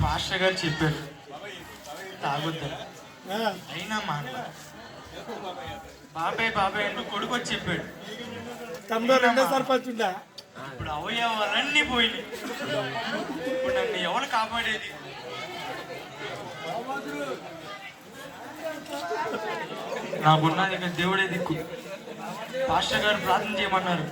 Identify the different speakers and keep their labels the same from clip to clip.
Speaker 1: Master గారు చెప్పారు తాగొద్దని, అయినా మాట బాబాయ్ బాబాయ్ అంటూ కొడుకు వచ్చి చెప్పాడు.
Speaker 2: తమ్ముడు రెండో సర్పంచ్ ఉందా?
Speaker 1: ఇప్పుడు అవయవాలన్నీ పోయినాయి. ఇప్పుడు నన్ను ఎవరు కాపాడేది? నాకున్నది ఇక దేవుడే దిక్కు. పాస్టర్ గారు ప్రార్థన చేయమన్నారు.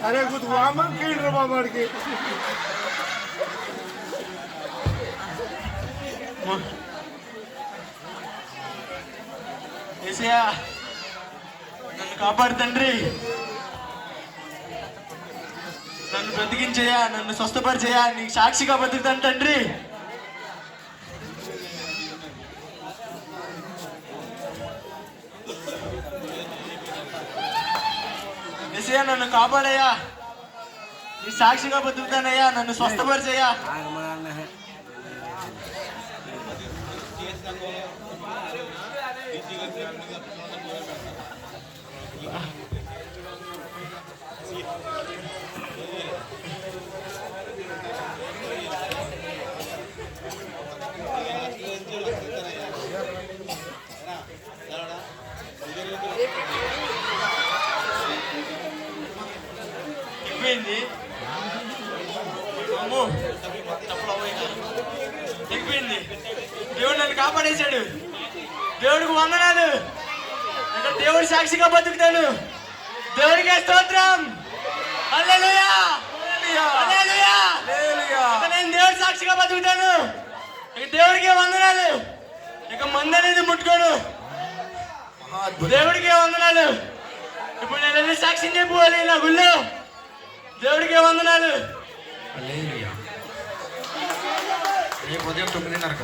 Speaker 2: అరే కుదు వామకి బాబాడికి
Speaker 1: ఏసయ్యా నన్ను కాపాడు తండ్రి, నన్ను బ్రతికించేయా, నన్ను స్వస్థపరిచేయా, నీకు సాక్షిగా బతుకుతాను తండ్రి. ఏసయ్యా నన్ను కాపాడయ్యా, నీ సాక్షిగా బతుకుతానయ్యా, నన్ను స్వస్థపరిచేయా. అయిపోయింది అయిపోయింది. దేవుడు నన్ను కాపాడేశాడు. దేవుడికి వందనాలు. అంటే దేవుడి సాక్షిగా బతుకుతాను. దేవుడికే స్తోత్రం. హల్లెలూయా హల్లెలూయా. నేను దేవుడి సాక్షిగా బతుకుతాను. ఇక దేవుడికే వందనాలు. ఇక మంది అనేది ముట్టుకోను. దేవుడికే వందనాలు. ఇప్పుడు నేను వెళ్ళి సాక్ష్యం చెప్పుకోవాలి నా గుళ్ళో. దేవుడికే వందనాలు.
Speaker 3: రేపు ఉదయం 9:30